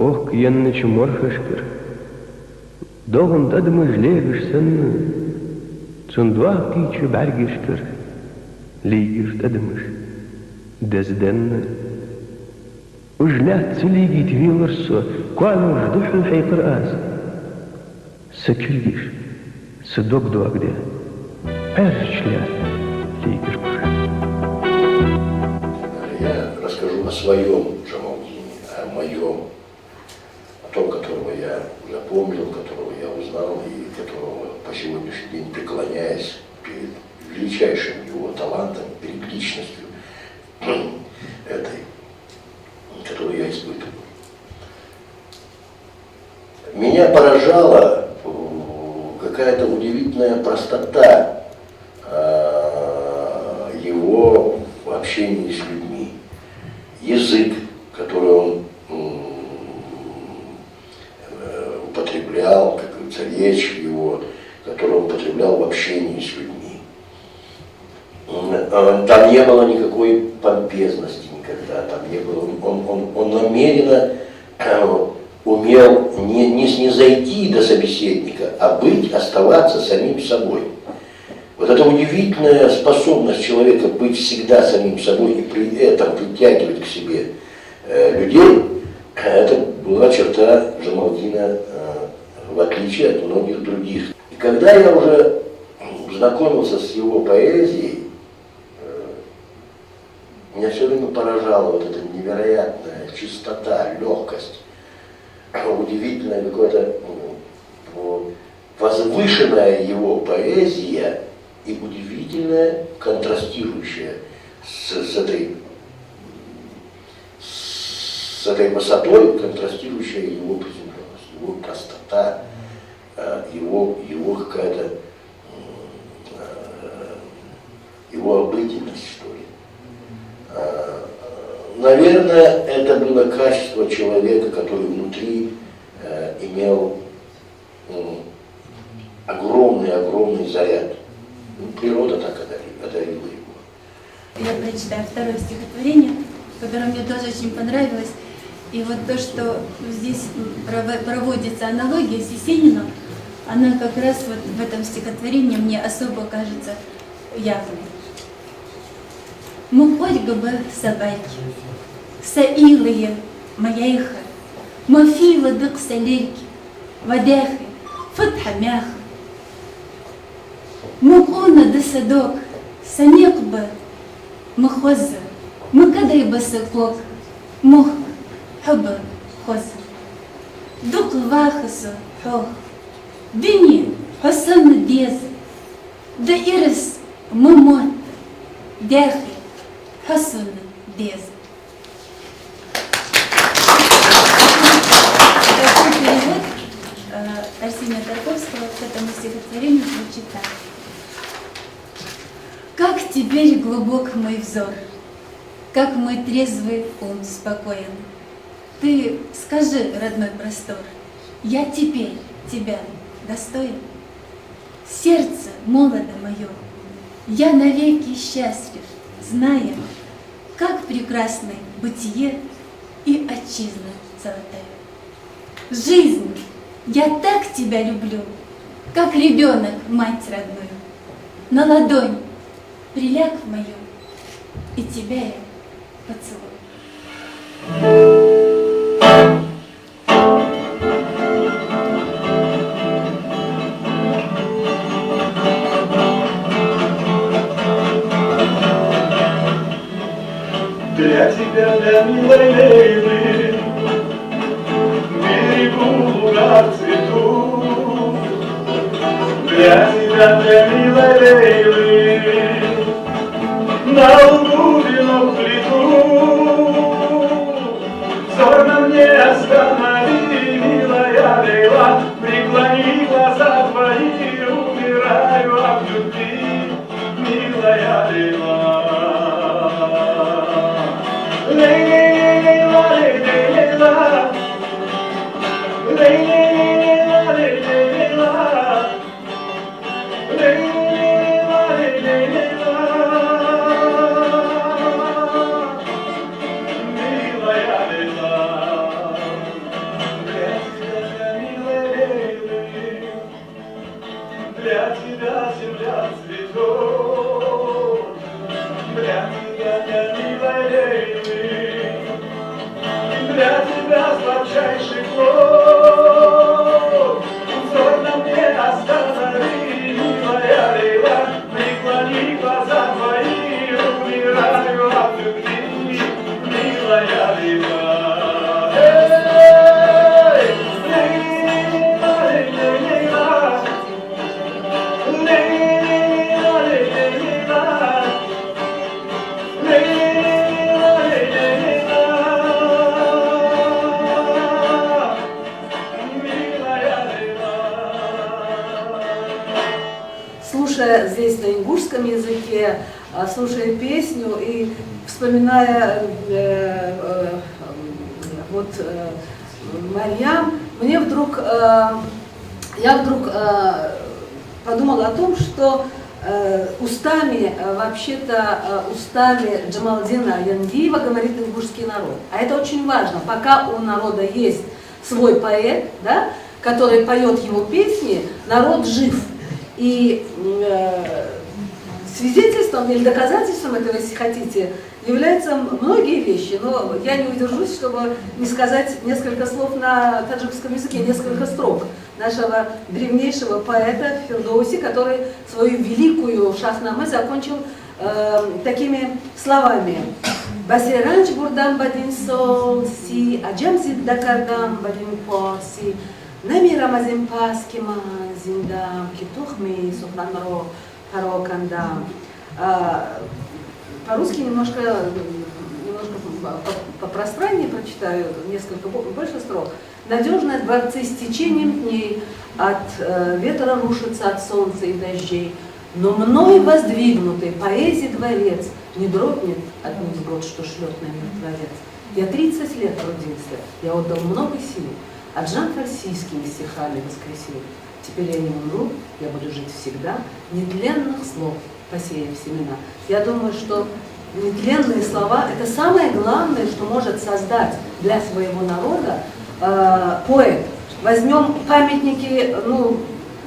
ох киенне чуморхашкер. Догон дадымы жлегіш сынны, цундва кичу бәргіштір, лейгіш дадымыш, дәзденні. Ужлят цилигит виларсо, куану ждуху хайқыр аз. Сакильгиш, садок дуагде, әршлят, лейгіш куш. Я расскажу о своем Джамалдине, о моем, о том, которого я запомнил, которого я узнал и которого по сегодняшний день преклоняясь перед величайшим его талантом, перед личностью этой, которую я испытывал. Меня поражала какая-то удивительная простота его в общении с людьми. Язык, который он употреблял, как говорится, речь его, которую он употреблял в общении с людьми. Там не было никакой помпезности никогда, там не было, он намеренно умел не снизойти до собеседника, а оставаться самим собой. Вот эта удивительная способность человека быть всегда самим собой и при этом притягивать к себе людей, это была черта Джамалдина, в отличие от многих других. И когда я уже знакомился с его поэзией, меня все время поражала вот эта невероятная чистота, легкость, удивительная какая-то возвышенная его поэзия и удивительная, контрастирующая с этой высотой, контрастирующая его приземленность, его простота, его какая-то его обыденность, что ли. Наверное, это было качество человека, который внутри имел огромный заряд. Природа так одарила его. Я прочитаю второе стихотворение, которое мне тоже очень понравилось. И вот то, что здесь проводится аналогия с Есениным, она как раз вот в этом стихотворении мне особо кажется явной. Мухоть губы собаки, саилые маяиха, мафила дык салерки, вадяхи, фатха мяха. Мукуна да садок, санек бы, махоза, макадай бы сакок, мух, хаба, хоза. Дук вахасу, хох, дыни, хасана деза, да ирис, мамот, дяхи, хасана деза. Такой перевод Арсения Тарковского к этому стихотворению звучит так. Как теперь глубок мой взор, как мой трезвый ум спокоен. Ты скажи, родной простор, я теперь тебя достоин? Сердце молодо мое, я навеки счастлив, зная, как прекрасное бытие и отчизна золотая. Жизнь, я так тебя люблю, как ребенок мать родную. На ладонь приляг в мою, и тебя я поцелую. Для тебя, для милой Лейлы, берегу луга цвету. Для тебя, для милой Лейлы, на лугу венок плету. Взор на мне останови, милая Лейла, преклони глаза твои, умираю от любви, милая Лейла. Лейла, Лейла, Лейла, Лейла, Лейла, Лейла, Лейла. Милая Лейла, Для тебя земля цветет, для тебя, милая Лейлы, для тебя сладчайший плод. Взор на мне останови, милая Лейла, преклони глаза твои, умираю от любви, милая Лейла. Слушая здесь на ингушском языке, слушая песню и вспоминая Марьям, я вдруг подумала о том, что устами Джамалдина Янгиева говорит ингушский народ. А это очень важно. Пока у народа есть свой поэт, да, который поет его песни, народ жив. И свидетельством или доказательством этого, если хотите, являются многие вещи. Но я не удержусь, чтобы не сказать несколько слов на таджикском языке, несколько строк нашего древнейшего поэта Фирдоуси, который свою великую шахнаме закончил такими словами. Басиранч бурдам бадин солси, аджам зиддакардам бадин поси, намирам азим паскима зиндам, китухми сухнамро харокандам. По-русски немножко попространнее прочитаю, несколько больше строк. Надежные дворцы с течением дней, от ветра рушатся, от солнца и дождей. Но мной воздвигнутый поэзии дворец не дрогнет от невзгод, что шлет на мир Творец. Я 30 лет трудился, я отдал много сил, а Джан фарсийскими стихами воскресил. Теперь я не умру, я буду жить всегда, нетленных слов посеяв семена. Я думаю, что нетленные слова – это самое главное, что может создать для своего народа поэт. Возьмем памятники,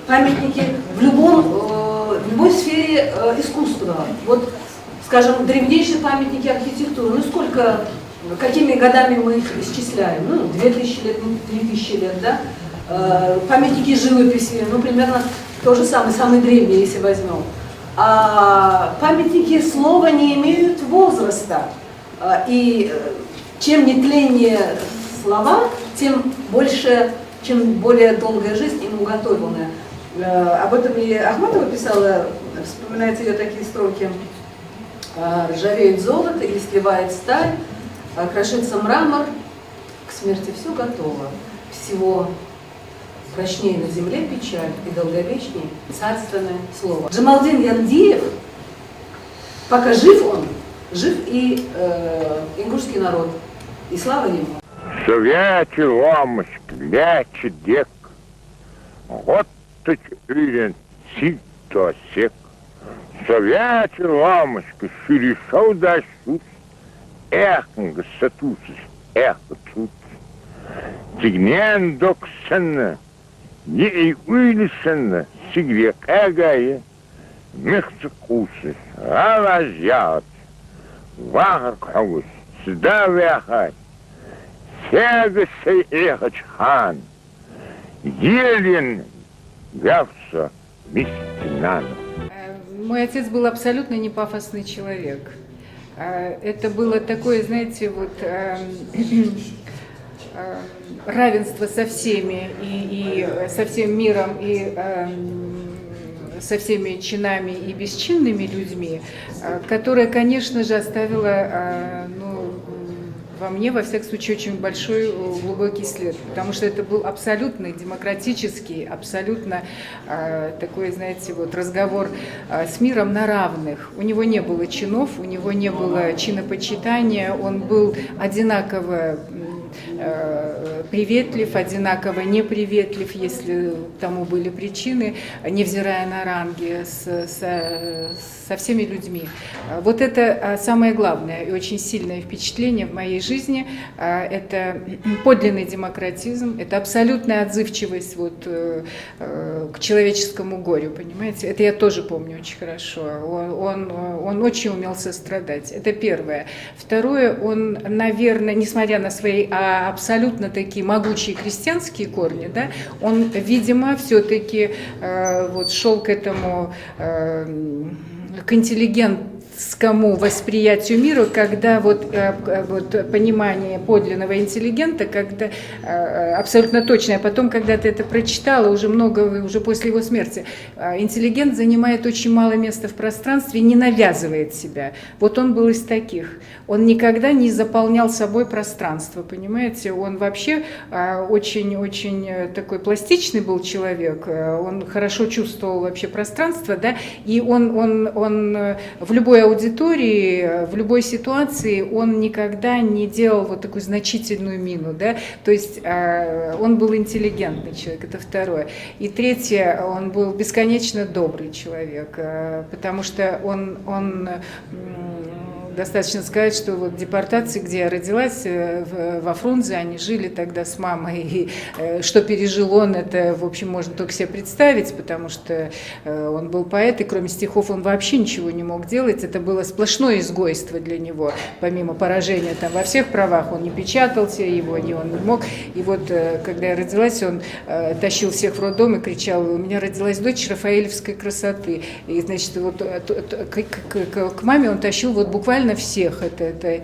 памятники в любой сфере искусства. Вот, скажем, древнейшие памятники архитектуры. Какими годами мы их исчисляем? 2000 лет, 3000 лет, да? Памятники живописи, примерно то же самое, самые древние, если возьмем. А памятники слова не имеют возраста. И чем нетленнее слова, тем больше, чем более долгая жизнь им уготована. Об этом и Ахматова писала, вспоминайте ее такие строки. Ржавеет золото или сливает сталь, крошится мрамор, к смерти все готово, всего прочнее на земле печаль и долговечнее царственное слово. Джамалдин Янгиев, пока жив он, жив и ингушский народ, и слава ему. Совяти ломыш, клячи дек, вот тут ирен сито сек. Совяти ломыш, ширешау да шут, эхнга сатусис, эхо тут. Тигнен доксенна, не и уйлисенна, сигрек эгае, мехцекусис, алазят, вагаркхаус, сдавяхай. Сегасей эхачхан, елен вявся мистинан. Мой отец был абсолютно не пафосный человек. Это было такое, знаете, равенство со всеми, и со всем миром, и со всеми чинами и бесчинными людьми, которое, конечно же, оставило во мне, во всяком случае, очень большой глубокий след, потому что это был абсолютно демократический, абсолютно такой, знаете, разговор с миром на равных. У него не было чинов, у него не было чинопочитания, он был одинаково приветлив, одинаково неприветлив, если тому были причины, невзирая на ранги, со всеми людьми. Вот это самое главное и очень сильное впечатление в моей жизни. Это подлинный демократизм, это абсолютная отзывчивость вот, к человеческому горю, понимаете? Это я тоже помню очень хорошо. Он очень умел сострадать. Это первое. Второе, он, наверное, несмотря на свои абсолютно такие могучие крестьянские корни, да, он, видимо, все-таки вот шел к этому, к интеллигентскому восприятию мира, когда вот понимание подлинного интеллигента, когда абсолютно точное, а потом, когда ты это прочитала, уже после его смерти, интеллигент занимает очень мало места в пространстве и не навязывает себя. Вот он был из таких. Он никогда не заполнял собой пространство, понимаете? Он вообще очень-очень такой пластичный был человек, он хорошо чувствовал вообще пространство, да, и он в любой аудитории, в любой ситуации он никогда не делал вот такую значительную мину, да, то есть он был интеллигентный человек, это второе. И третье, он был бесконечно добрый человек, потому что он достаточно сказать, что вот в депортации, где я родилась, во Фрунзе, они жили тогда с мамой, и что пережил он, это, в общем, можно только себе представить, потому что он был поэт, и кроме стихов он вообще ничего не мог делать, это было сплошное изгойство для него, помимо поражения там во всех правах, он не печатался, его он не мог, и вот, когда я родилась, он тащил всех в роддом и кричал: у меня родилась дочь рафаэлевской красоты, и, значит, вот к маме он тащил вот буквально всех, это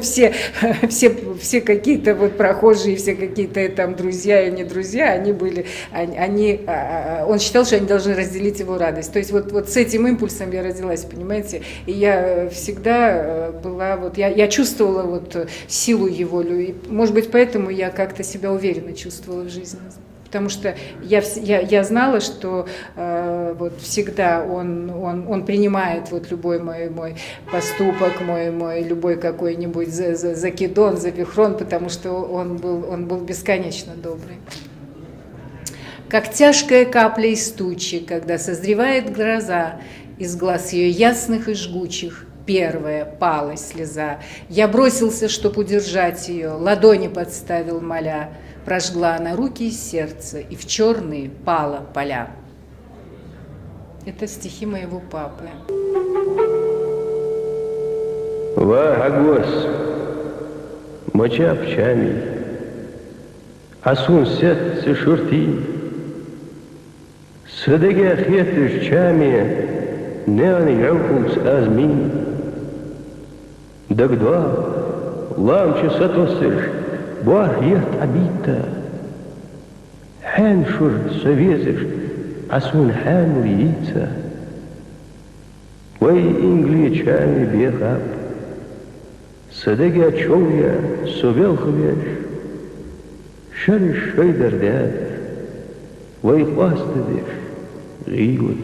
все какие-то вот прохожие, все какие-то там друзья и не друзья, они были, он считал, что они должны разделить его радость. То есть вот с этим импульсом я родилась, понимаете, и я всегда была, вот я чувствовала вот силу его, и, может быть, поэтому я как-то себя уверенно чувствовала в жизни. Потому что я знала, что вот всегда он принимает вот любой мой поступок, мой любой какой-нибудь закидон, завихрон, потому что он был бесконечно добрый. Как тяжкая капля из тучи, когда созревает гроза, из глаз ее ясных и жгучих первая пала слеза. Я бросился, чтоб удержать ее, ладони подставил, моля. Прожгла она руки и сердце, и в черные пала поля. Это стихи моего папы. Вагос, моча пчами, асун сет цешурти, садеге хетыш чами, неан яукус азми, дагдва, ламче сатосыш, Буар ет абита, хэншур совезеш, асун хэну яйца. Вай ингличами бехап, садеги очовья совел хвеш, шариш шайдардят, вай хвастадеш, гигут.